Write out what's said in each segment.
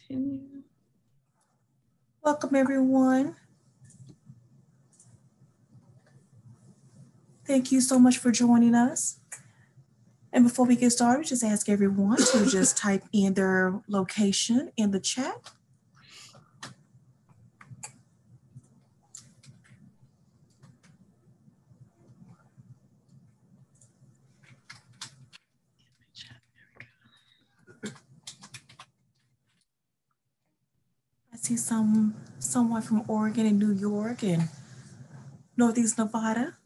continue. Welcome everyone. Thank you so much for joining us. And before we get started, just ask everyone to just type in their location in the chat. I see someone from Oregon and New York and Northeast Nevada.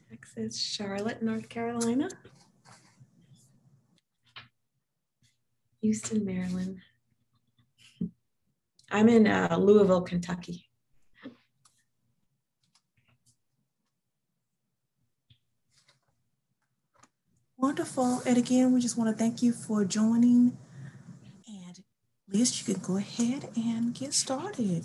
Texas, Charlotte, North Carolina. Houston, Maryland. I'm in Louisville, Kentucky. Wonderful. And again, we just want to thank you for joining. And Liz, you can go ahead and get started.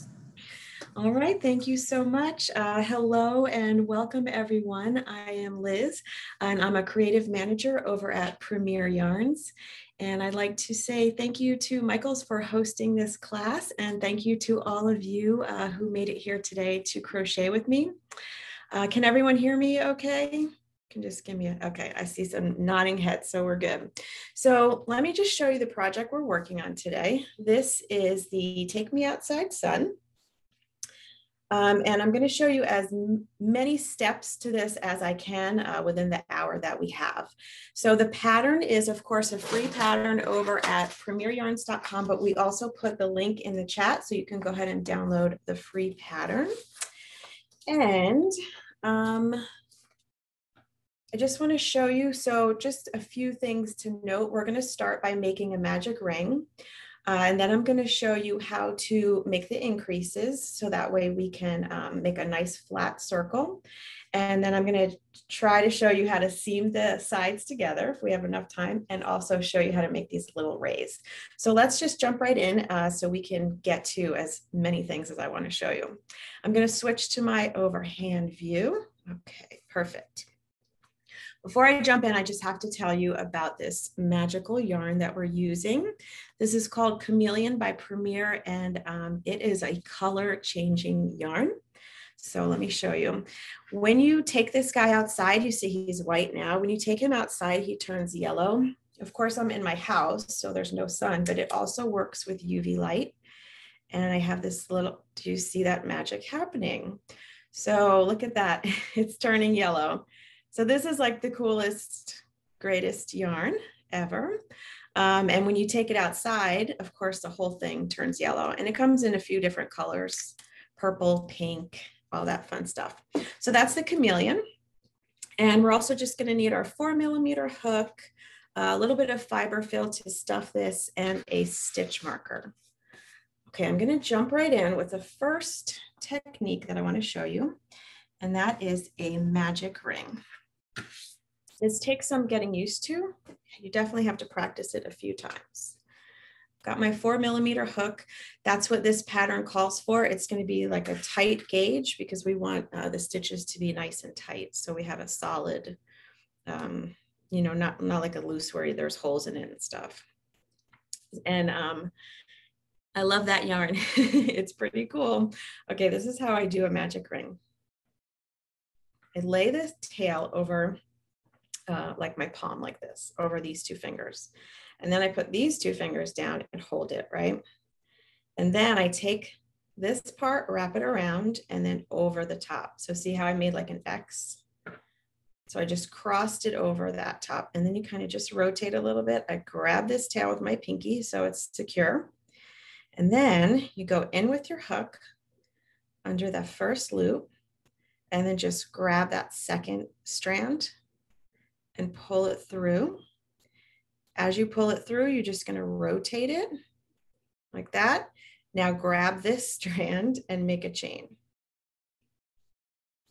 All right, thank you so much. Hello and welcome everyone. I am Liz and I'm a creative manager over at Premier Yarns. And I'd like to say thank you to Michaels for hosting this class and thank you to all of you who made it here today to crochet with me. Can everyone hear me okay? Can just give me okay, I see some nodding heads, so we're good. So let me just show you the project we're working on today. This is the Take Me Outside Sun. And I'm going to show you as many steps to this as I can within the hour that we have. So the pattern is, of course, a free pattern over at premieryarns.com, but we also put the link in the chat so you can go ahead and download the free pattern. And I just want to show you, so just a few things to note. We're going to start by making a magic ring. And then I'm going to show you how to make the increases so that way we can make a nice flat circle. And then I'm going to try to show you how to seam the sides together if we have enough time, and also show you how to make these little rays. So let's just jump right in so we can get to as many things as I want to show you. I'm going to switch to my overhand view. Okay, perfect. Before I jump in, I just have to tell you about this magical yarn that we're using. This is called Chameleon by Premier, and it is a color changing yarn. So let me show you. When you take this guy outside, you see he's white now. When you take him outside, he turns yellow. Of course, I'm in my house, so there's no sun, but it also works with UV light. And I have this little, do you see that magic happening? So look at that, it's turning yellow. So this is like the coolest, greatest yarn ever. And when you take it outside, of course, the whole thing turns yellow, and it comes in a few different colors, purple, pink, all that fun stuff. So that's the Chameleon. And we're also just gonna need our 4mm hook, a little bit of fiberfill to stuff this, and a stitch marker. Okay, I'm gonna jump right in with the first technique that I wanna show you, and that is a magic ring. This takes some getting used to. You definitely have to practice it a few times. Got my 4mm hook. That's what this pattern calls for. It's going to be like a tight gauge because we want the stitches to be nice and tight. So we have a solid, you know, not like a loose where there's holes in it and stuff. And I love that yarn. It's pretty cool. Okay, this is how I do a magic ring. I lay the tail over like my palm like this, over these two fingers. And then I put these two fingers down and hold it, right? And then I take this part, wrap it around, and then over the top. So see how I made like an X? So I just crossed it over that top, and then you kind of just rotate a little bit. I grab this tail with my pinky so it's secure. And then you go in with your hook under the first loop, and then just grab that second strand and pull it through. As you pull it through, you're just going to rotate it like that. Now grab this strand and make a chain.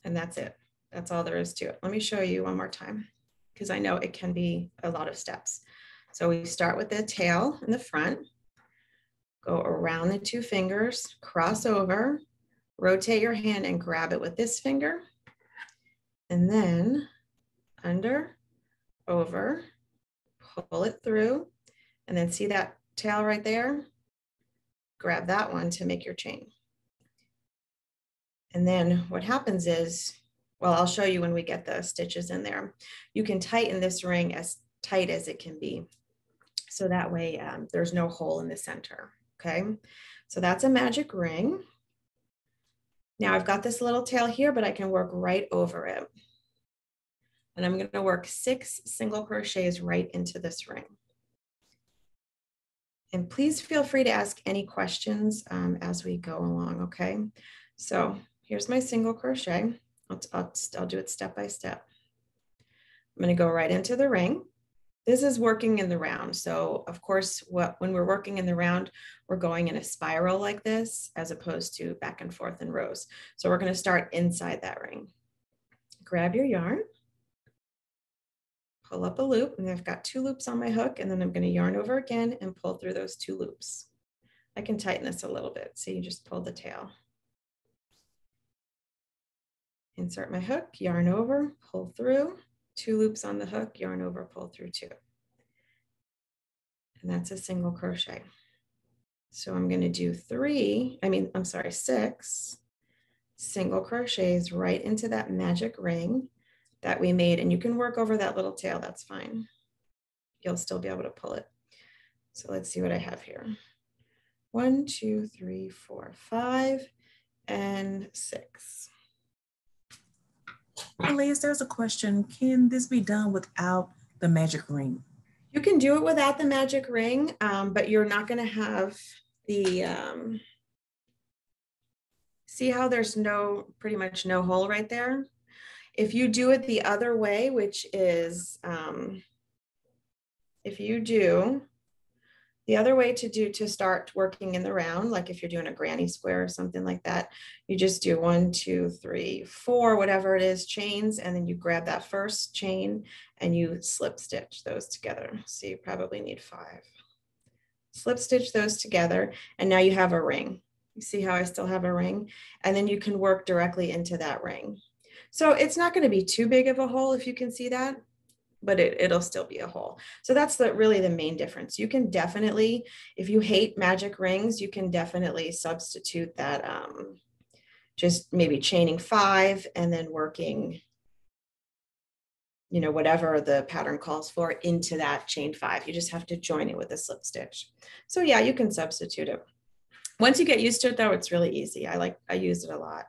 And that's it. That's all there is to it. Let me show you one more time because I know it can be a lot of steps. So we start with the tail in the front, go around the two fingers, cross over, rotate your hand and grab it with this finger. And then under, over, pull it through, and then see that tail right there, grab that one to make your chain. And then what happens is, well, I'll show you when we get the stitches in there. You can tighten this ring as tight as it can be. So that way there's no hole in the center, okay? So that's a magic ring. Now I've got this little tail here, but I can work right over it. And I'm gonna work 6 single crochets right into this ring. And please feel free to ask any questions as we go along, okay? So here's my single crochet. I'll do it step by step. I'm gonna go right into the ring. This is working in the round. So of course, when we're working in the round, we're going in a spiral like this, as opposed to back and forth in rows. So we're gonna start inside that ring. Grab your yarn, pull up a loop, and I've got 2 loops on my hook, and then I'm gonna yarn over again and pull through those 2 loops. I can tighten this a little bit. So you just pull the tail. Insert my hook, yarn over, pull through, 2 loops on the hook, yarn over, pull through 2. And that's a single crochet. So I'm going to do 6 single crochets right into that magic ring that we made. And you can work over that little tail, that's fine. You'll still be able to pull it. So let's see what I have here. 1, 2, 3, 4, 5, and 6. Liz, there's a question. Can this be done without the magic ring? You can do it without the magic ring, but you're not going to have the, see how there's pretty much no hole right there? If you do it the other way, which is, the other way to start working in the round, like if you're doing a granny square or something like that, you just do 1, 2, 3, 4, whatever it is, chains, and then you grab that first chain and you slip stitch those together. So you probably need 5. Slip stitch those together, and now you have a ring. You see how I still have a ring? And then you can work directly into that ring. So it's not going to be too big of a hole, if you can see that, but it'll still be a hole. So that's really the main difference. You can definitely, if you hate magic rings, you can definitely substitute that, just maybe chaining 5 and then working, you know, whatever the pattern calls for into that chain 5. You just have to join it with a slip stitch. So yeah, you can substitute it. Once you get used to it though, it's really easy. I use it a lot.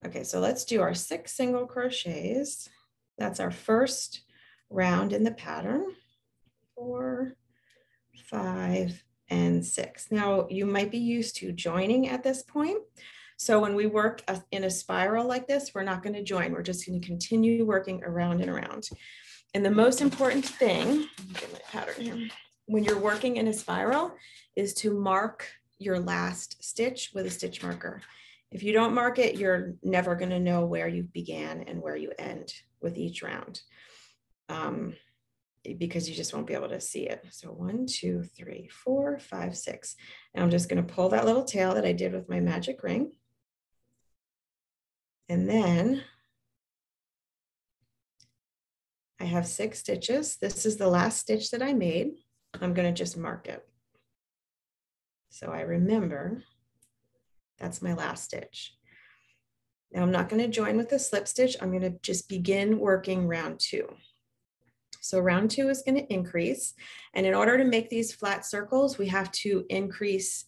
Okay, so let's do our 6 single crochets. That's our first round in the pattern. 4, 5, and 6. Now you might be used to joining at this point. So when we work in a spiral like this, we're not going to join. We're just going to continue working around and around. And the most important thing, get my pattern here, when you're working in a spiral is to mark your last stitch with a stitch marker. If you don't mark it, you're never going to know where you began and where you end with each round, because you just won't be able to see it. So 1, 2, 3, 4, 5, 6. And I'm just going to pull that little tail that I did with my magic ring. And then I have 6 stitches. This is the last stitch that I made. I'm going to just mark it. So I remember that's my last stitch. Now I'm not going to join with a slip stitch. I'm going to just begin working round 2. So round 2 is going to increase. And in order to make these flat circles, we have to increase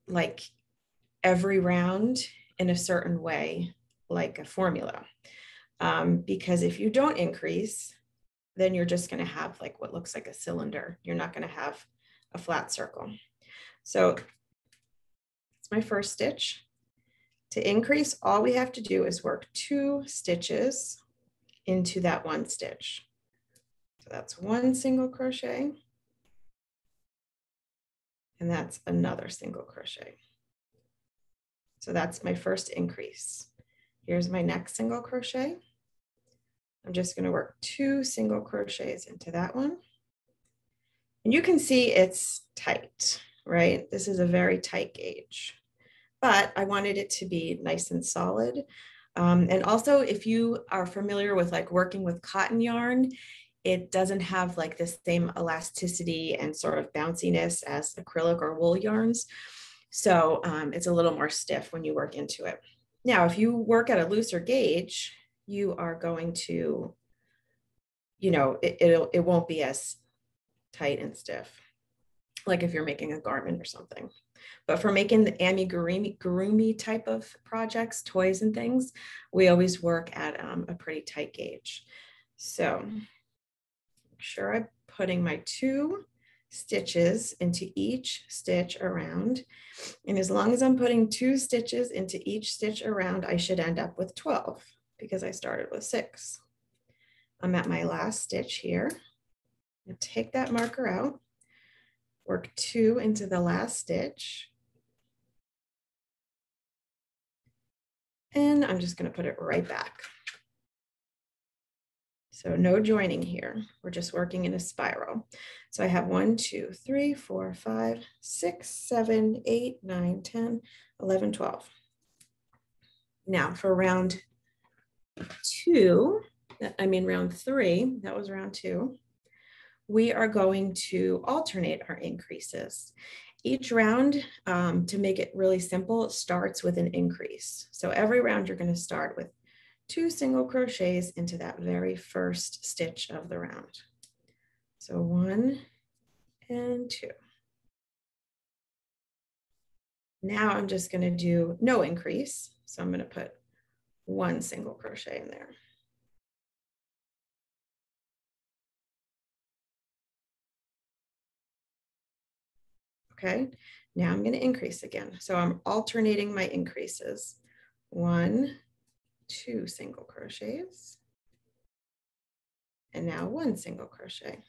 like every round in a certain way, like a formula. Because if you don't increase, then you're just going to have like what looks like a cylinder. You're not going to have a flat circle. So it's my first stitch. To increase, all we have to do is work 2 stitches into that 1 stitch. So that's 1 single crochet, and that's another single crochet. So that's my first increase. Here's my next single crochet. I'm just going to work 2 single crochets into that one. And you can see it's tight, right? This is a very tight gauge, but I wanted it to be nice and solid. And also, if you are familiar with like working with cotton yarn, it doesn't have like the same elasticity and sort of bounciness as acrylic or wool yarns. So it's a little more stiff when you work into it. Now, if you work at a looser gauge, you are going to, you know, it won't be as tight and stiff, like if you're making a garment or something. But for making the amigurumi type of projects, toys and things, we always work at a pretty tight gauge. So make sure I'm putting my 2 stitches into each stitch around. And as long as I'm putting 2 stitches into each stitch around, I should end up with 12 because I started with 6. I'm at my last stitch here. I'll take that marker out, work 2 into the last stitch. And I'm just going to put it right back. So no joining here. We're just working in a spiral. So I have 1, 2, 3, 4, 5, 6, 7, 8, 9, 10, 11, 12. Now for round 2, round 3, that was round 2, we are going to alternate our increases. Each round, to make it really simple, starts with an increase. So every round you're going to start with 2 single crochets into that very first stitch of the round. So 1 and 2. Now I'm just going to do no increase. So I'm going to put 1 single crochet in there. Okay, now I'm going to increase again. So I'm alternating my increases. 1, 2 single crochets, and now 1 single crochet.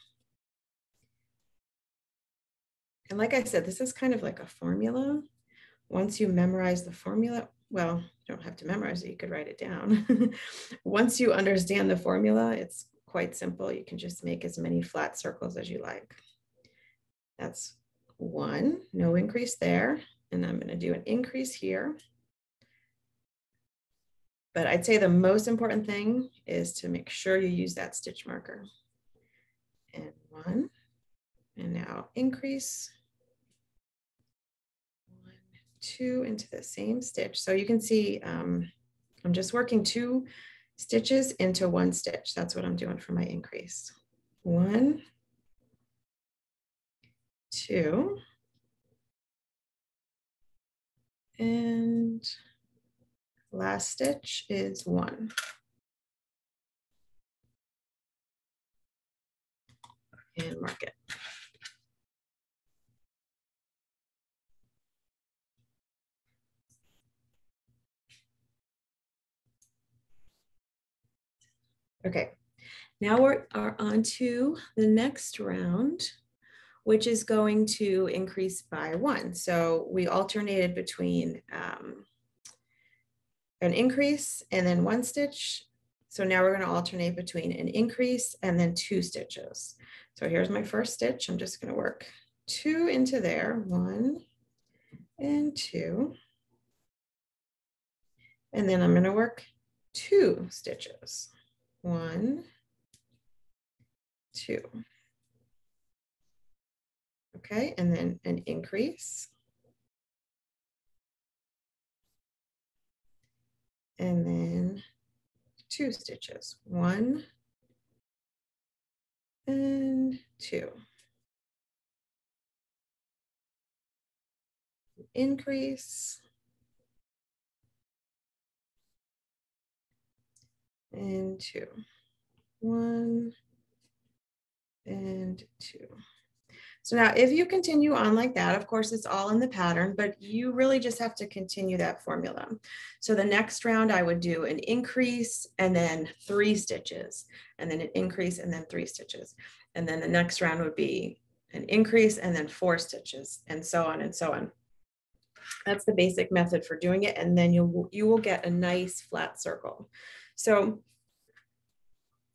And like I said, this is kind of like a formula. Once you memorize the formula, well, you don't have to memorize it, you could write it down. Once you understand the formula, it's quite simple. You can just make as many flat circles as you like. That's 1, no increase there. And I'm going to do an increase here. But I'd say the most important thing is to make sure you use that stitch marker. And 1, and now increase. 1, 2 into the same stitch. So you can see I'm just working 2 stitches into 1 stitch. That's what I'm doing for my increase. 1, 2, and last stitch is 1. And mark it. Okay, now we are on to the next round, which is going to increase by 1. So we alternated between an increase and then 1 stitch. So now we're going to alternate between an increase and then 2 stitches. So here's my first stitch. I'm just going to work 2 into there, 1 and 2. And then I'm going to work 2 stitches, 1, 2. Okay, and then an increase. And then 2 stitches, 1 and 2. Increase. And 2, 1 and 2. So now if you continue on like that, of course, it's all in the pattern, but you really just have to continue that formula. So the next round I would do an increase and then 3 stitches, and then an increase and then 3 stitches. And then the next round would be an increase and then 4 stitches, and so on and so on. That's the basic method for doing it. And then you will get a nice flat circle. So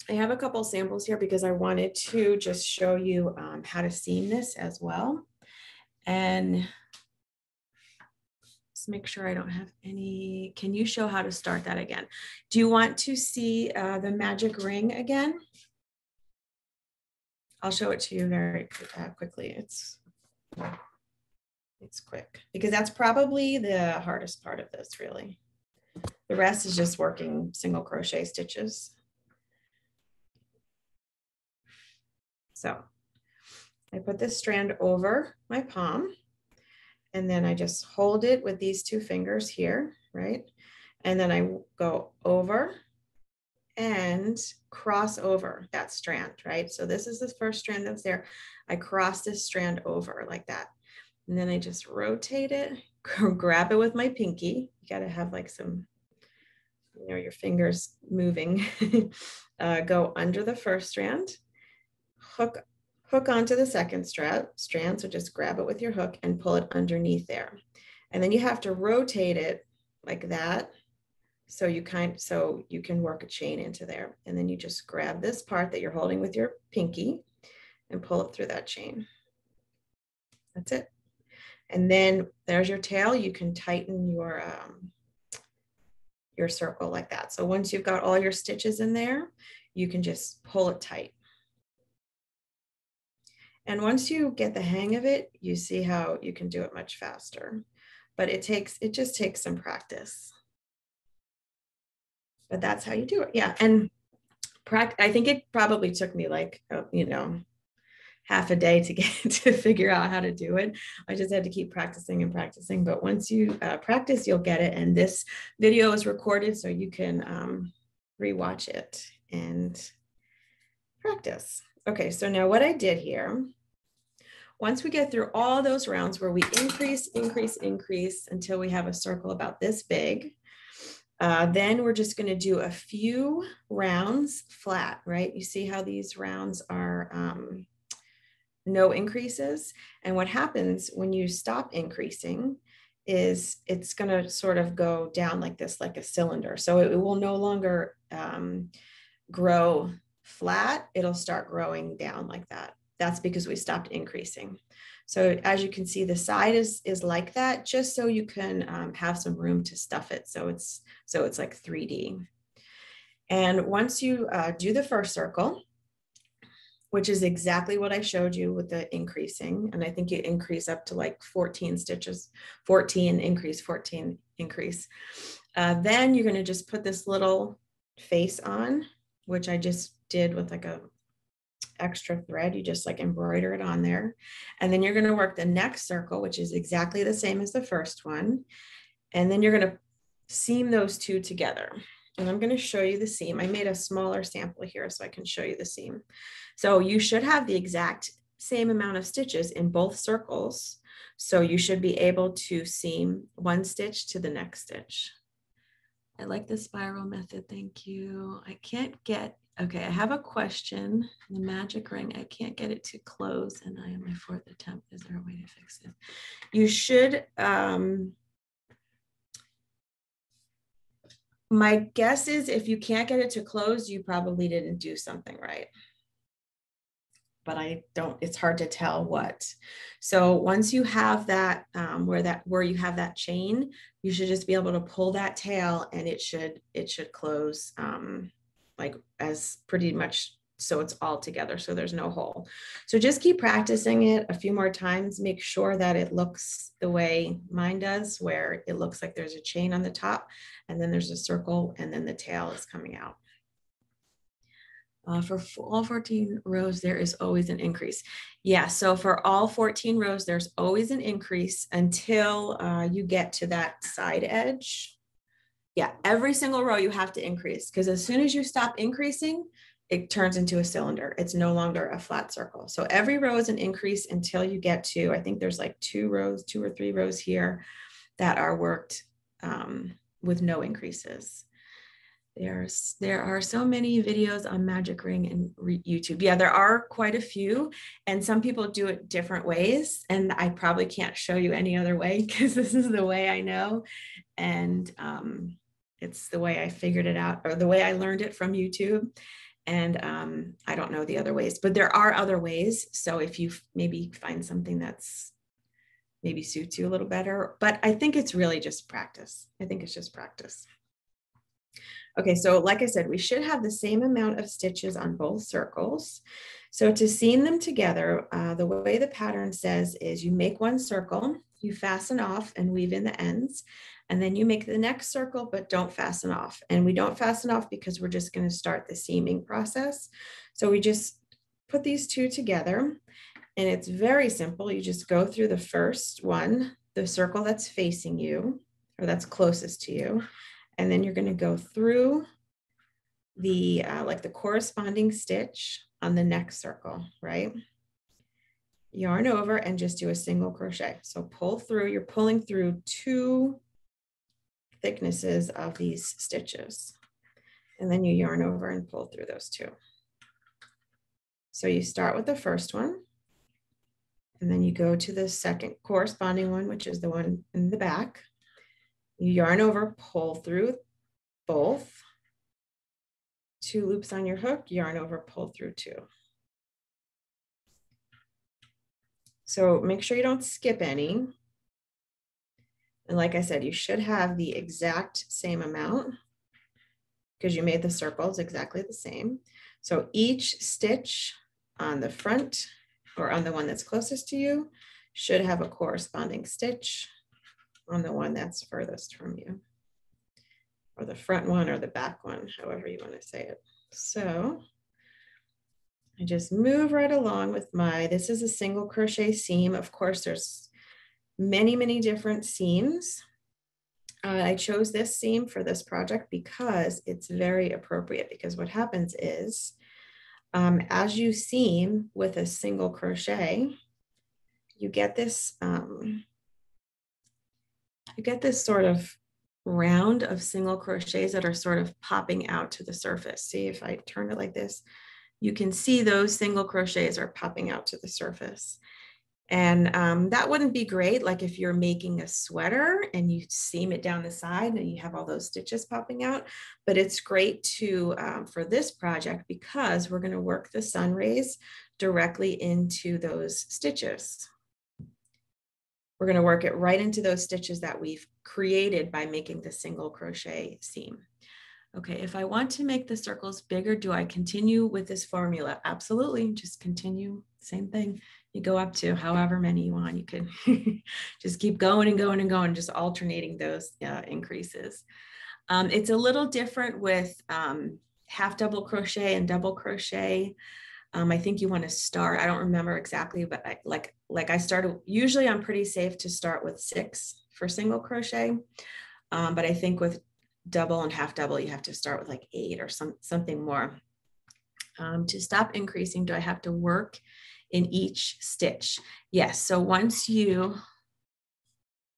I have a couple samples here because I wanted to just show you how to seam this as well. And just make sure I don't have any. Can you show how to start that again? Do you want to see the magic ring again? I'll show it to you very quickly. It's quick because that's probably the hardest part of this, really. The rest is just working single crochet stitches. So I put this strand over my palm, and then I just hold it with these two fingers here, right? And then I go over and cross over that strand, right? So this is the first strand that's there. I cross this strand over like that. And then I just rotate it, grab it with my pinky. You got to have like some, you know, your fingers moving. Go under the first strand, hook onto the second strand. So just grab it with your hook and pull it underneath there. And then you have to rotate it like that. So you can work a chain into there. And then you just grab this part that you're holding with your pinky and pull it through that chain. That's it. And then there's your tail. You can tighten your circle like that. So once you've got all your stitches in there, you can just pull it tight. And once you get the hang of it, you see how you can do it much faster. But it just takes some practice. But that's how you do it. Yeah. And I think it probably took me like, you know, half a day to get to figure out how to do it. I just had to keep practicing and practicing. But once you practice, you'll get it. And this video is recorded so you can rewatch it and practice. Okay, so now what I did here, once we get through all those rounds where we increase until we have a circle about this big, then we're just going to do a few rounds flat, right? You see how these rounds are no increases. And what happens when you stop increasing is it's going to sort of go down like this, like a cylinder. So it will no longer grow flat. It'll start growing down like that. That's because we stopped increasing. So as you can see, the side is like that, just so you can have some room to stuff it. So it's like 3D. And once you do the first circle, which is exactly what I showed you with the increasing, and I think you increase up to like 14 stitches, 14 increase, 14 increase. Then you're going to just put this little face on, which I just did with like a extra thread. You just like embroider it on there. And then you're going to work the next circle, which is exactly the same as the first one. And then you're going to seam those two together. And I'm going to show you the seam. I made a smaller sample here so I can show you the seam. So you should have the exact same amount of stitches in both circles. So you should be able to seam one stitch to the next stitch. I like the spiral method. Thank you. I can't get, okay, I have a question. The magic ring, I can't get it to close and I am my 4th attempt. Is there a way to fix it? You should, my guess is if you can't get it to close, you probably didn't do something right. But it's hard to tell what. So once you have that, where you have that chain, you should just be able to pull that tail and it should close like as pretty much so it's all together. So there's no hole. So just keep practicing it a few more times. Make sure that it looks the way mine does, where it looks like there's a chain on the top and then there's a circle and then the tail is coming out. For all 14 rows, there is always an increase. Yeah, so for all 14 rows, there's always an increase until you get to that side edge. Yeah, every single row you have to increase, because as soon as you stop increasing, it turns into a cylinder. It's no longer a flat circle. So every row is an increase until you get to, I think there's like 2 or 3 rows here that are worked with no increases. There are so many videos on magic ring and YouTube. Yeah, there are quite a few, and some people do it different ways, and I probably can't show you any other way because this is the way I know, and it's the way I figured it out, or the way I learned it from YouTube, and I don't know the other ways, but there are other ways. So if you maybe find something that's maybe suits you a little better, but I think it's really just practice. I think it's just practice. Okay, so like I said, we should have the same amount of stitches on both circles. So to seam them together, the way the pattern says is you make one circle, you fasten off and weave in the ends, and then you make the next circle, but don't fasten off. And we don't fasten off because we're just going to start the seaming process. So we just put these two together, and it's very simple. You just go through the first one, the circle that's facing you, or that's closest to you. And then you're going to go through the like the corresponding stitch on the next circle, right? Yarn over and just do a single crochet. So pull through, you're pulling through 2 thicknesses of these stitches. And then you yarn over and pull through those 2. So you start with the first one, and then you go to the second corresponding one, which is the one in the back. You yarn over, pull through both, 2 loops on your hook, yarn over, pull through 2. So make sure you don't skip any. And like I said, you should have the exact same amount because you made the circles exactly the same. So each stitch on the front or on the one that's closest to you should have a corresponding stitch on the one that's furthest from you, or the front one or the back one, however you want to say it. So I just move right along with this is a single crochet seam. Of course, there's many, many different seams. I chose this seam for this project because it's very appropriate, because what happens is as you seam with a single crochet, you get this sort of round of single crochets that are sort of popping out to the surface. See, if I turn it like this, you can see those single crochets are popping out to the surface. And that wouldn't be great, like if you're making a sweater and you seam it down the side and you have all those stitches popping out. But it's great to for this project, because we're going to work the sun rays directly into those stitches. We're going to work it right into those stitches that we've created by making the single crochet seam. Okay, if I want to make the circles bigger, do I continue with this formula? Absolutely, just continue, same thing. You go up to however many you want. You can just keep going and going and going, just alternating those increases. It's a little different with half double crochet and double crochet. I think you want to start, I don't remember exactly, but I started, usually I'm pretty safe to start with 6 for single crochet. But I think with double and half double, you have to start with like 8 or something more. To stop increasing, do I have to work in each stitch? Yes, so once you,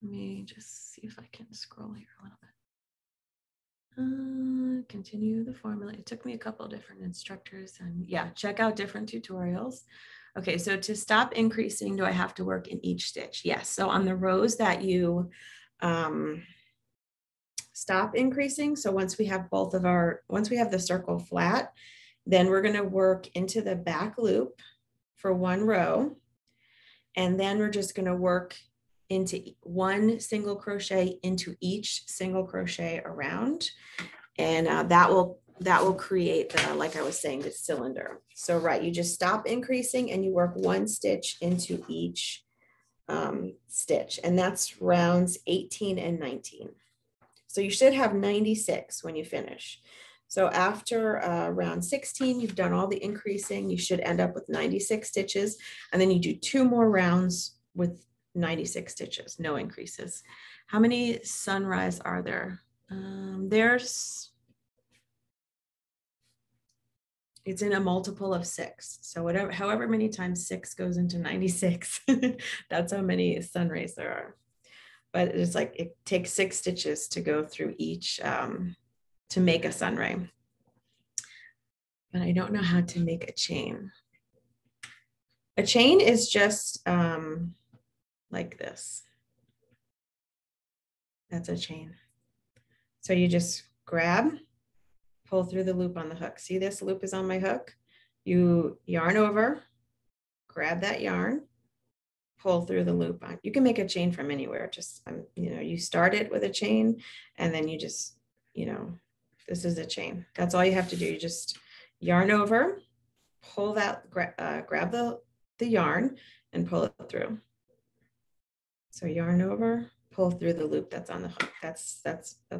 let me just see if I can scroll here a little bit. Continue the formula. It took me a couple of different instructors, and yeah, check out different tutorials. Okay, so to stop increasing, do I have to work in each stitch? Yes, so on the rows that you stop increasing, so once we have once we have the circle flat, then we're going to work into the back loop for 1 row, and then we're just going to work into 1 single crochet into each single crochet around, and that will create the, like I was saying, the cylinder. So right, you just stop increasing and you work 1 stitch into each stitch, and that's rounds 18 and 19. So you should have 96 when you finish. So after round 16, you've done all the increasing, you should end up with 96 stitches, and then you do 2 more rounds with 96 stitches, no increases. How many sunrise are there? It's in a multiple of 6. So however many times 6 goes into 96, that's how many sun rays there are. But it's like, it takes 6 stitches to go through each, to make a sun ray. But I don't know how to make a chain. A chain is just like this. That's a chain. So you just grab, pull through the loop on the hook. See, this loop is on my hook. You yarn over, grab that yarn, pull through the loop on. You can make a chain from anywhere. Just, you know, you start it with a chain, and then you just, you know, This is a chain. That's all you have to do. You just yarn over, pull that, grab the yarn and pull it through. So yarn over, pull through the loop that's on the hook. That's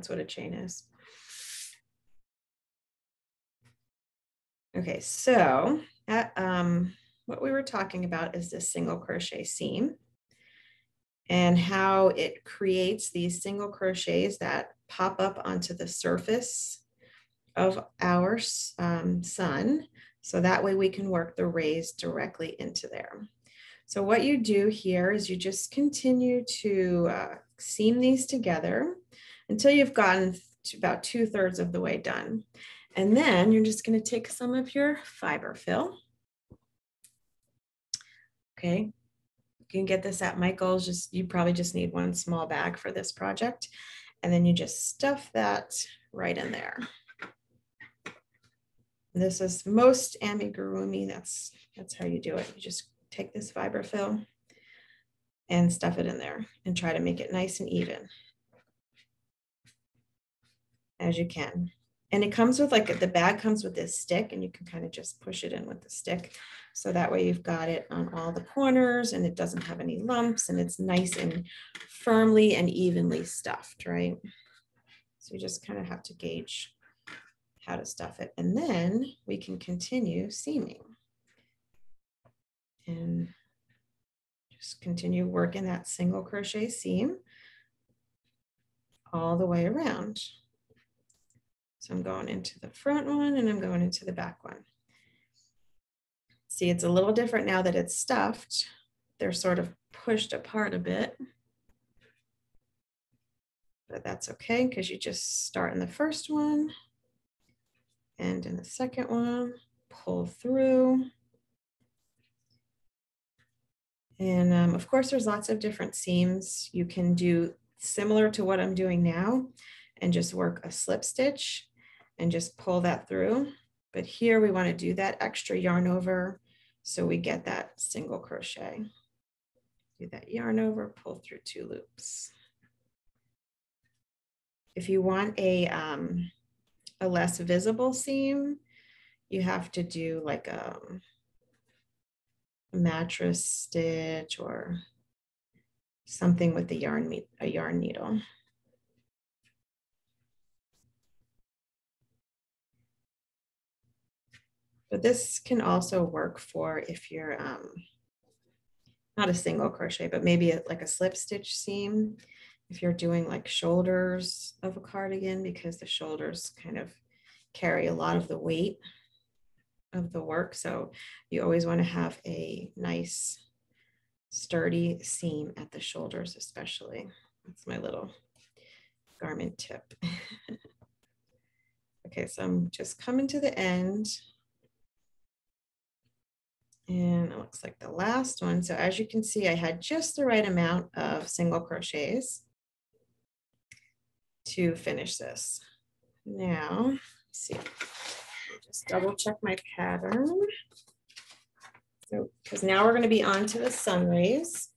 what a chain is. Okay, so what we were talking about is this single crochet seam and how it creates these single crochets that pop up onto the surface of our sun. So that way we can work the rays directly into there. So what you do here is you just continue to seam these together until you've gotten to about 2/3 of the way done. And then you're just going to take some of your fiberfill. Okay, you can get this at Michael's. You probably just need one small bag for this project. And then you just stuff that right in there. This is most amigurumi. That's how you do it. You just take this fiberfill and stuff it in there and try to make it nice and even as you can. And it comes with the bag comes with this stick, and you can kind of just push it in with the stick. So that way you've got it on all the corners and it doesn't have any lumps, and it's nice and firmly and evenly stuffed, right? So you just kind of have to gauge how to stuff it. And then we can continue seaming and just continue working that single crochet seam all the way around. So I'm going into the front one and I'm going into the back one. See, it's a little different now that it's stuffed. They're sort of pushed apart a bit, but that's okay because you just start in the first one and in the second one, pull through. And of course, there's lots of different seams. You can do similar to what I'm doing now and just work a slip stitch and just pull that through. But here we want to do that extra yarn over so we get that single crochet. Do that yarn over, pull through 2 loops. If you want a less visible seam, you have to do like a mattress stitch or something with the a yarn needle. But this can also work for if you're not a single crochet, but maybe like a slip stitch seam. If you're doing like shoulders of a cardigan, because the shoulders kind of carry a lot of the weight of the work. So you always want to have a nice sturdy seam at the shoulders, especially. That's my little garment tip. Okay, so I'm just coming to the end. And it looks like the last one. So as you can see, I had just the right amount of single crochets to finish this. Now, let's see, just double check my pattern. So, because now we're going to be on to the sun rays.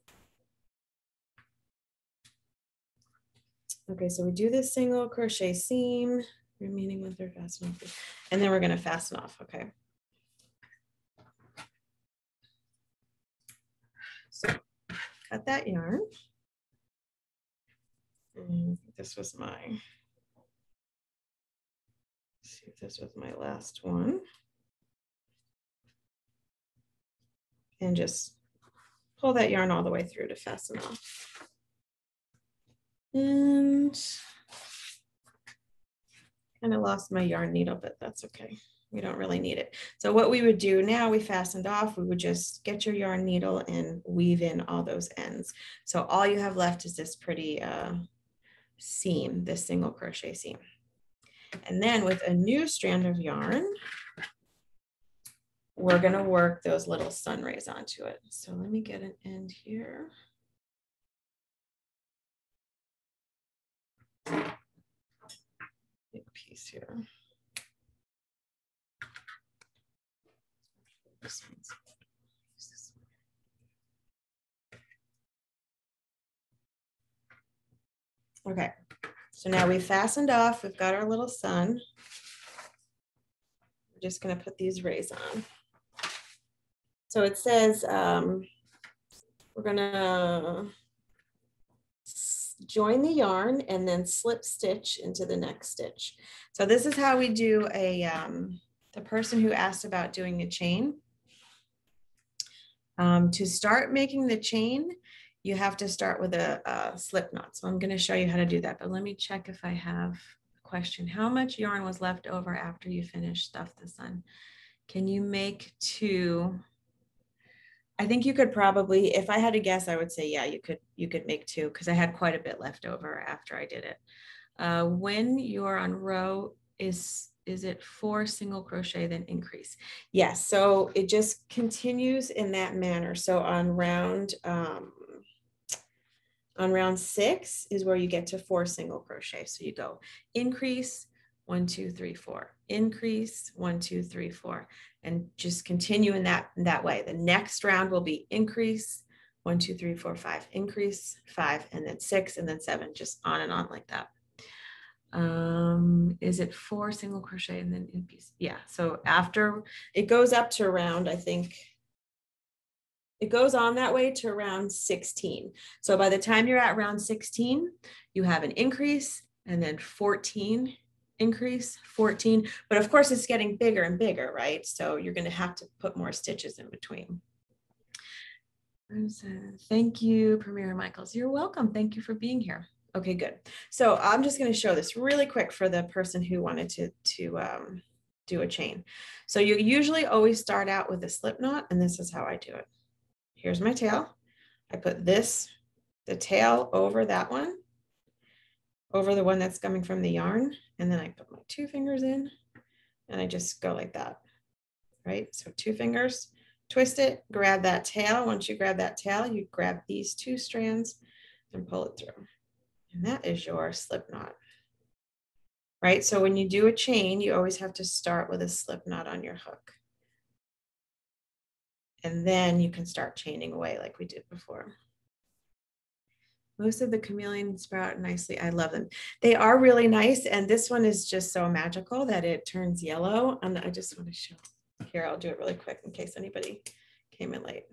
Okay, so we do this single crochet seam, remaining with their fasten off, and then we're going to fasten off. Okay. So cut that yarn. And this was my, see if this was my last one. And just pull that yarn all the way through to fasten off. And kind of lost my yarn needle, but that's okay. We don't really need it. So what we would do now, we fastened off, we would just get your yarn needle and weave in all those ends. So all you have left is this pretty seam, this single crochet seam. And then with a new strand of yarn, we're going to work those little sun rays onto it. So let me get an end here. Big piece here. Okay, So now we've fastened off, we've got our little sun. We're just gonna put these rays on. So it says, we're gonna join the yarn and then slip stitch into the next stitch. So this is how we do the person who asked about doing a chain. To start making the chain, you have to start with a slip knot. So I'm going to show you how to do that, but let me check if I have a question. How much yarn was left over after you finished Stuff the Sun? Can you make 2? I think you could probably, if I had to guess, I would say, yeah, you could make 2 because I had quite a bit left over after I did it. When you're on row, is it 4 single crochet, then increase? Yes, so it just continues in that manner. So on round 6 is where you get to 4 single crochet. So you go increase, 1, 2, 3, 4, increase, 1, 2, 3, 4, and just continue in that way. The next round will be increase, 1, 2, 3, 4, 5, increase, 5, and then 6, and then 7, just on and on like that. Is it 4 single crochet and then in piece? Yeah, so after it goes up to around, I think it goes on that way to around 16. So by the time you're at round 16, you have an increase and then 14, increase, 14, but of course it's getting bigger and bigger, right? So you're going to have to put more stitches in between. Thank you, Premier Michaels. You're welcome. Thank you for being here. Okay, good. So I'm just going to show this really quick for the person who wanted to do a chain. So you usually always start out with a slip knot, and this is how I do it. Here's my tail. I put the tail over that one, over the one that's coming from the yarn, and then I put my 2 fingers in, and I just go like that, right? So 2 fingers, twist it, grab that tail. Once you grab that tail, you grab these 2 strands and pull it through. And that is your slip knot, right? So when you do a chain, you always have to start with a slip knot on your hook. And then you can start chaining away like we did before. Most of the chameleon sprout nicely. I love them. They are really nice. And this one is just so magical that it turns yellow. And I just want to show here. I'll do it really quick in case anybody came in late.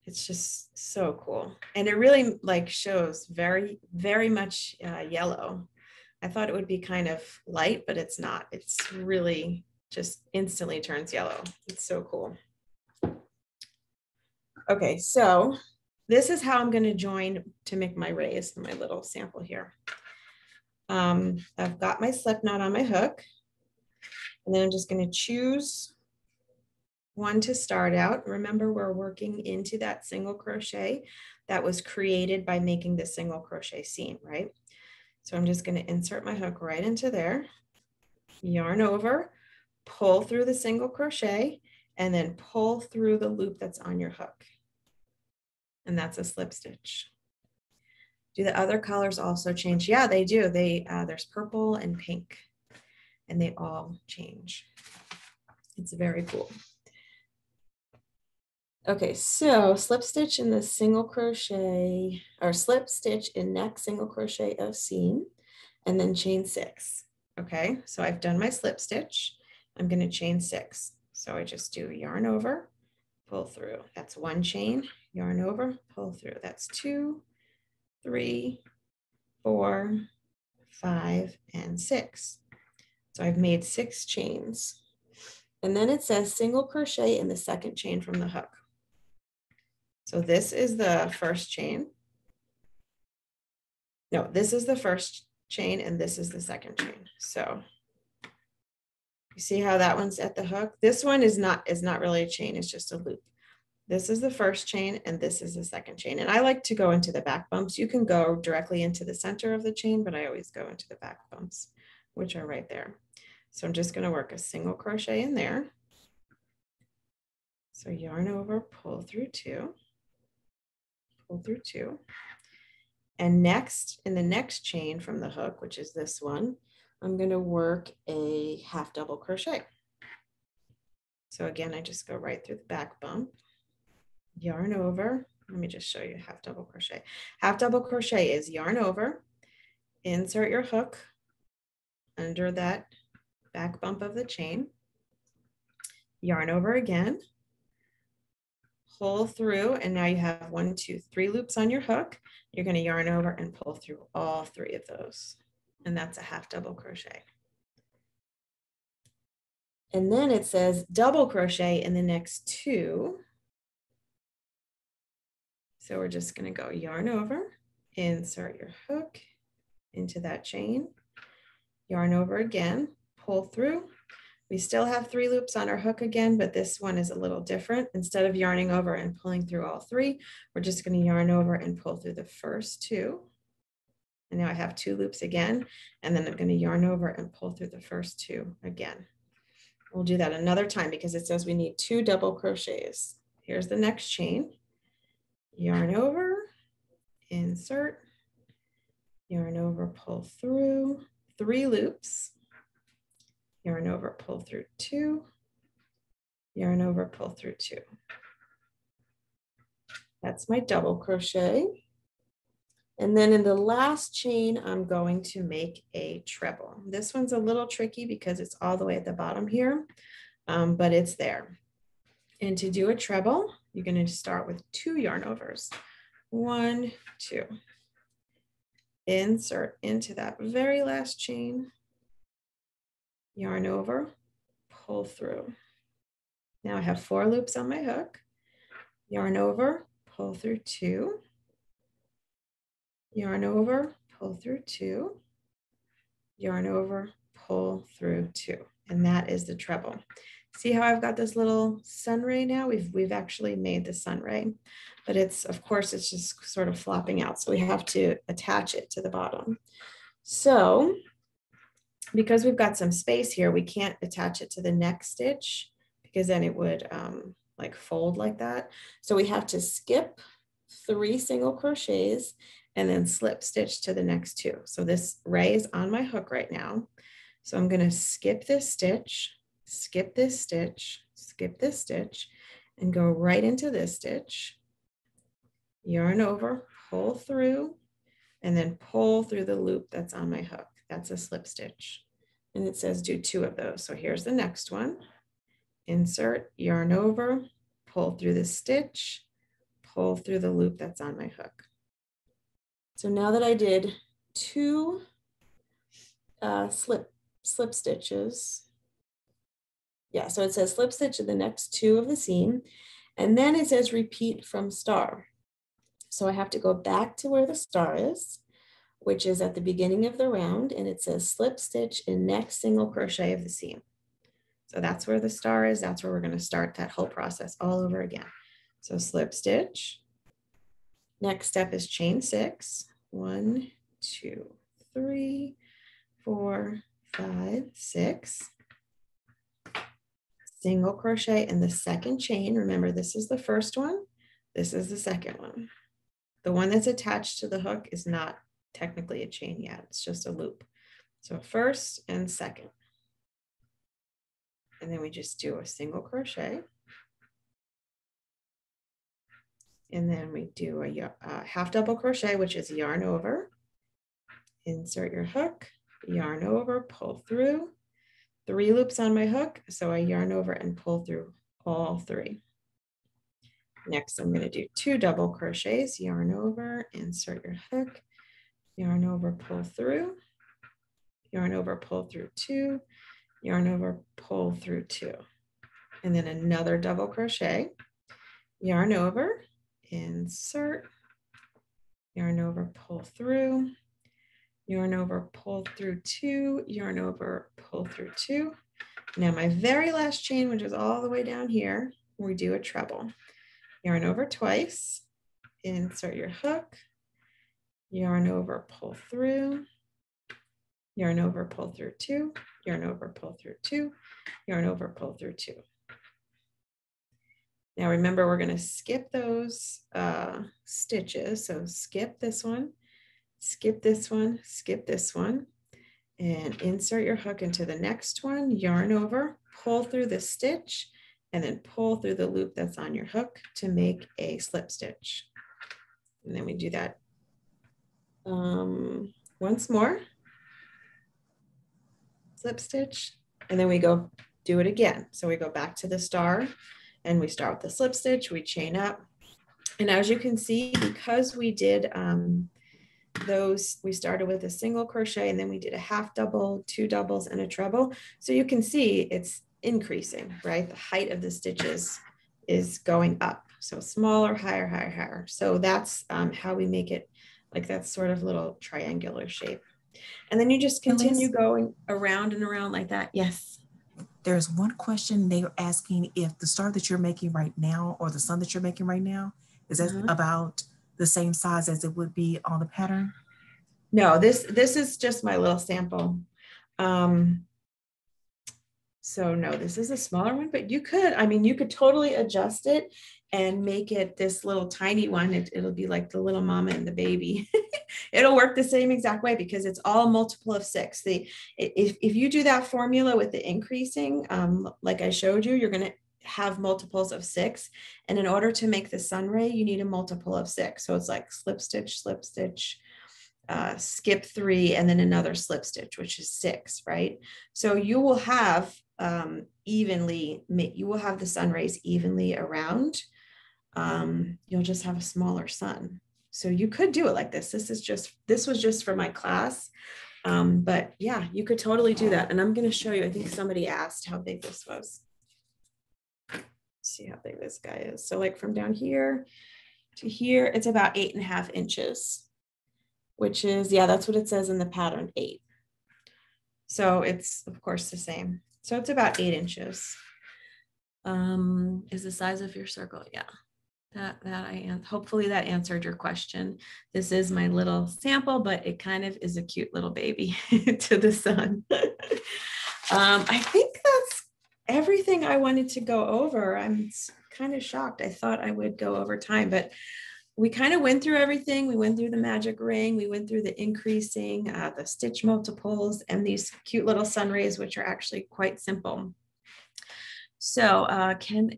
It's just so cool. And it really like shows very, very much yellow. I thought it would be kind of light, but it's not. It's really just instantly turns yellow. It's so cool. Okay, so this is how I'm going to join to make my rays in my little sample here. I've got my slip knot on my hook, and then I'm just going to choose one to start out. Remember, we're working into that single crochet that was created by making the single crochet seam, right? So I'm just going to insert my hook right into there, yarn over, pull through the single crochet, and then pull through the loop that's on your hook. And that's a slip stitch. Do the other colors also change? Yeah, they do. There's purple and pink, and they all change. It's very cool. Okay, so slip stitch in the single crochet, or slip stitch in next single crochet of seam, and then chain 6. Okay, so I've done my slip stitch. I'm going to chain 6. So I just do yarn over, pull through. That's 1 chain, yarn over, pull through. That's 2, 3, 4, 5, and 6. So I've made 6 chains. And then it says single crochet in the second chain from the hook. So this is the first chain. No, this is the first chain and this is the second chain. So you see how that one's at the hook? This one is not really a chain, it's just a loop. This is the first chain and this is the second chain. And I like to go into the back bumps. You can go directly into the center of the chain, but I always go into the back bumps, which are right there. So I'm just going to work a single crochet in there. So yarn over, pull through 2. Pull through 2, and next in the next chain from the hook, which is this one, I'm going to work a half double crochet. So again, I just go right through the back bump, yarn over. Let me just show you half double crochet. Half double crochet is yarn over, insert your hook under that back bump of the chain, yarn over again, pull through, and now you have 1, 2, 3 loops on your hook. You're going to yarn over and pull through all 3 of those, and that's a half double crochet. And then it says double crochet in the next 2. So we're just going to go yarn over, insert your hook into that chain, yarn over again, pull through. We still have 3 loops on our hook again, but this one is a little different. Instead of yarning over and pulling through all 3, we're just going to yarn over and pull through the first 2. And now I have 2 loops again, and then I'm going to yarn over and pull through the first 2 again. We'll do that another time because it says we need 2 double crochets. Here's the next chain. Yarn over, insert, yarn over, pull through, 3 loops, yarn over, pull through 2, yarn over, pull through 2. That's my double crochet. And then in the last chain, I'm going to make a treble. This one's a little tricky because it's all the way at the bottom here, but it's there. And to do a treble, you're going to start with 2 yarn overs. 1, 2. Insert into that very last chain, yarn over, pull through. Now I have 4 loops on my hook, yarn over, pull through 2, yarn over, pull through 2, yarn over, pull through 2. And that is the treble. See how I've got this little sun ray now? We've actually made the sun ray, but it's, of course, it's just sort of flopping out. So we have to attach it to the bottom. So because we've got some space here, we can't attach it to the next stitch because then it would like fold like that. So we have to skip 3 single crochets and then slip stitch to the next 2. So this ray is on my hook right now. So I'm going to skip this stitch, skip this stitch, skip this stitch, and go right into this stitch, yarn over, pull through, and then pull through the loop that's on my hook. That's a slip stitch. And it says do 2 of those. So here's the next one. Insert, yarn over, pull through the stitch, pull through the loop that's on my hook. So now that I did 2 slip stitches, yeah, so it says slip stitch in the next 2 of the seam, and then it says repeat from star. So I have to go back to where the star is, which is at the beginning of the round, and it says slip stitch in next single crochet of the seam. So that's where the star is. That's where we're going to start that whole process all over again. So slip stitch. Next step is chain 6. 1, 2, 3, 4, 5, 6. Single crochet in the second chain. Remember, this is the first one. This is the second one. The one that's attached to the hook is not technically a chain yet. It's just a loop. So first and second. And then we just do a single crochet. And then we do a half double crochet, which is yarn over. Insert your hook, yarn over, pull through. 3 loops on my hook, so I yarn over and pull through all 3. Next, I'm going to do 2 double crochets, yarn over, insert your hook, yarn over, pull through, yarn over, pull through 2, yarn over, pull through 2. And then another double crochet, yarn over, insert, yarn over, pull through, yarn over, pull through 2, yarn over, pull through 2. Now my very last chain, which is all the way down here, we do a treble. Yarn over twice, insert your hook, yarn over, pull through, yarn over, pull through 2, yarn over, pull through 2, yarn over, pull through 2. Now remember, we're going to skip those stitches. So skip this one, skip this one, skip this one, and insert your hook into the next one, yarn over, pull through the stitch, and then pull through the loop that's on your hook to make a slip stitch. And then we do that once more, slip stitch, and then we go do it again. So we go back to the star and we start with the slip stitch, we chain up. And as you can see, because we did those, we started with a single crochet and then we did a half double, 2 doubles and a treble. So you can see it's increasing, right? The height of the stitches is going up. So smaller, higher, higher, higher. So that's how we make it like that sort of little triangular shape. And then you just continue going around and around like that. Yes. There's one question they're asking if the star that you're making right now or the sun that you're making right now, is that about the same size as it would be on the pattern? No, this is just my little sample. So no, this is a smaller one, but you could, I mean, you could totally adjust it and make it this little tiny one. It'll be like the little mama and the baby. It'll work the same exact way because it's all a multiple of 6. If you do that formula with the increasing, like I showed you, you're going to have multiples of 6. And in order to make the sun ray, you need a multiple of 6. So it's like slip stitch, skip 3, and then another slip stitch, which is 6, right? So you will have you will have the sun rays evenly around. You'll just have a smaller sun. So you could do it like this. This was just for my class. But yeah, you could totally do that. And I'm going to show you, I think somebody asked how big this was. Let's see how big this guy is. So like from down here to here, it's about 8.5 inches, which is, yeah, that's what it says in the pattern, 8. So it's of course the same. So it's about 8 inches. Is the size of your circle. Yeah, hopefully that answered your question. This is my little sample, but it kind of is a cute little baby to the sun. I think that's everything I wanted to go over. I'm kind of shocked. I thought I would go over time, but we kind of went through everything. We went through the magic ring. We went through the increasing, the stitch multiples, and these cute little sun rays, which are actually quite simple. So you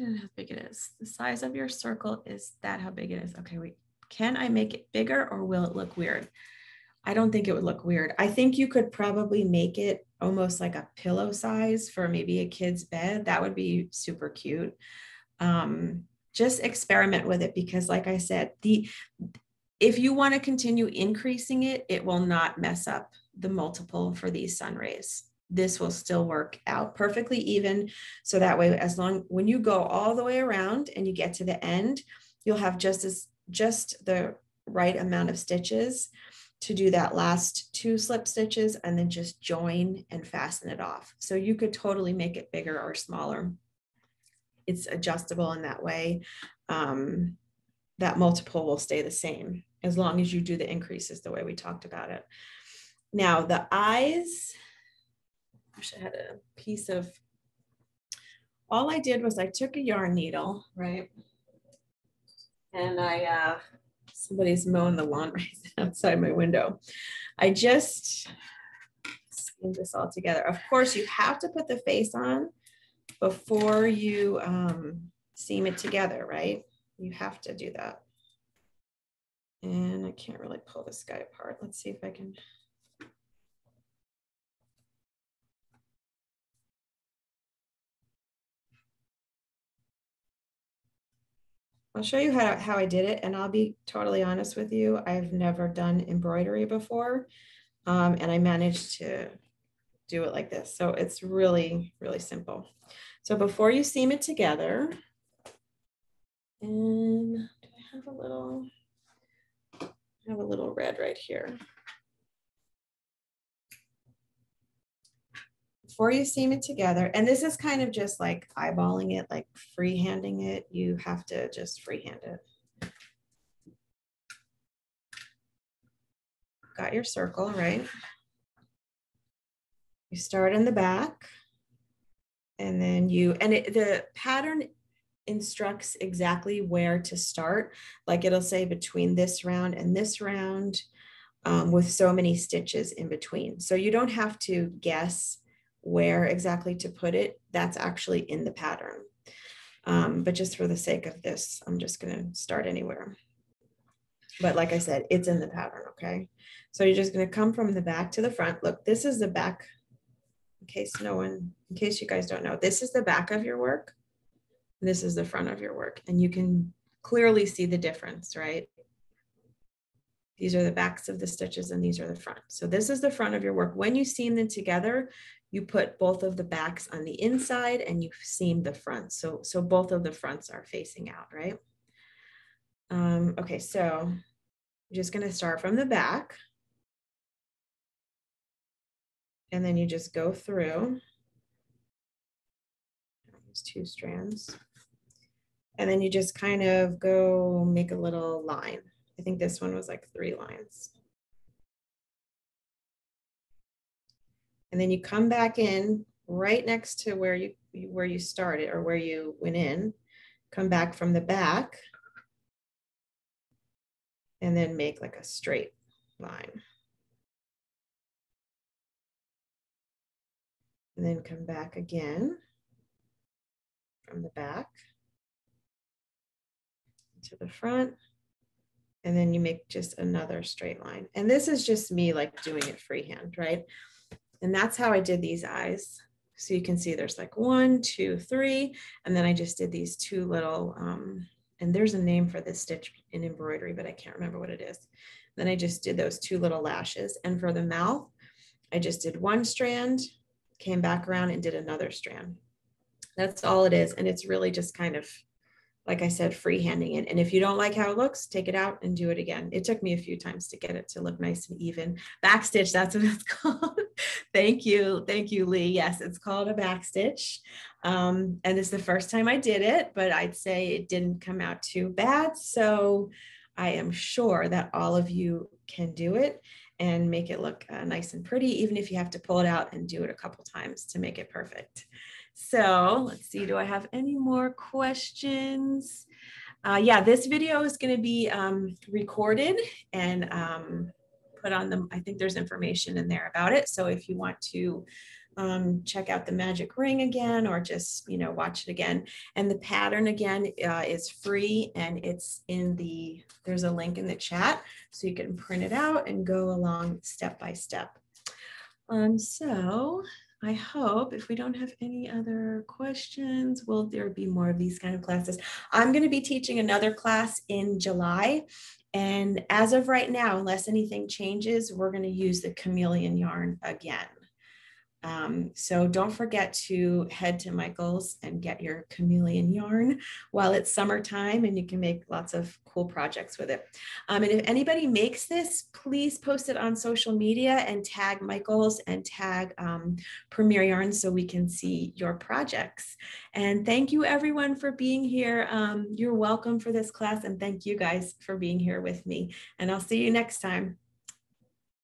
know how big it is. The size of your circle, is that how big it is? Okay, wait, can I make it bigger or will it look weird? I don't think it would look weird. I think you could probably make it almost like a pillow size for maybe a kid's bed. That would be super cute. Just experiment with it because like I said, if you want to continue increasing it, it will not mess up the multiple for these sun rays. This will still work out perfectly even. So that way, when you go all the way around and you get to the end, you'll have just the right amount of stitches to do that last 2 slip stitches and then just join and fasten it off. So you could totally make it bigger or smaller. It's adjustable in that way. That multiple will stay the same as long as you do the increases the way we talked about it. Now the eyes, I wish I had a piece of, all I did was I took a yarn needle, right? And somebody's mowing the lawn right outside my window. I just seamed this all together. Of course, you have to put the face on before you seam it together, right? You have to do that. And I can't really pull this guy apart. Let's see if I can. I'll show you how I did it, and I'll be totally honest with you. I've never done embroidery before, and I managed to do it like this. So it's really, really simple. So before you seam it together, and do I have a little red right here. Before you seam it together, and this is kind of just like eyeballing it, like freehanding it, you have to just freehand it. Got your circle, right? You start in the back, and then the pattern instructs exactly where to start. Like it'll say between this round and this round, with so many stitches in between. So you don't have to guess where exactly to put it. That's actually in the pattern. But just for the sake of this, I'm just going to start anywhere. But like I said, it's in the pattern, okay? So you're just gonna come from the back to the front. Look, this is the back, in case you guys don't know, this is the back of your work. This is the front of your work. And you can clearly see the difference, right? These are the backs of the stitches and these are the front. So this is the front of your work. When you seam them together, you put both of the backs on the inside and you seam the front. So both of the fronts are facing out, right? Okay, so I'm just gonna start from the back. And then you just go through. There's 2 strands. And then you just kind of go make a little line. I think this one was like 3 lines. And then you come back in right next to where you started or where you went in, come back from the back and then make like a straight line. And then come back again from the back to the front. And then you make just another straight line. And this is just me like doing it freehand, right? And that's how I did these eyes. So you can see there's like 1, 2, 3. And then I just did these 2 little, and there's a name for this stitch in embroidery, but I can't remember what it is. Then I just did those 2 little lashes. And for the mouth, I just did 1 strand, came back around and did another strand. That's all it is. And it's really just kind of, like I said, freehanding it. And if you don't like how it looks, take it out and do it again. It took me a few times to get it to look nice and even. Backstitch, that's what it's called. Thank you, Lee. Yes, it's called a backstitch. And it's the first time I did it, but I'd say it didn't come out too bad. So I am sure that all of you can do it and make it look nice and pretty, even if you have to pull it out and do it a couple times to make it perfect. So let's see, do I have any more questions? Yeah, this video is going to be recorded and put on them. I think there's information in there about it. So if you want to check out the magic ring again, or just, watch it again. And the pattern again is free, and it's there's a link in the chat so you can print it out and go along step by step. So I hope, if we don't have any other questions, will there be more of these kind of classes? I'm going to be teaching another class in July. And as of right now, unless anything changes, we're going to use the chameleon yarn again. So don't forget to head to Michael's and get your chameleon yarn while it's summertime, and you can make lots of cool projects with it. And if anybody makes this, please post it on social media and tag Michael's and tag Premier Yarn so we can see your projects. And thank you everyone for being here. You're welcome for this class, and thank you guys for being here with me. And I'll see you next time.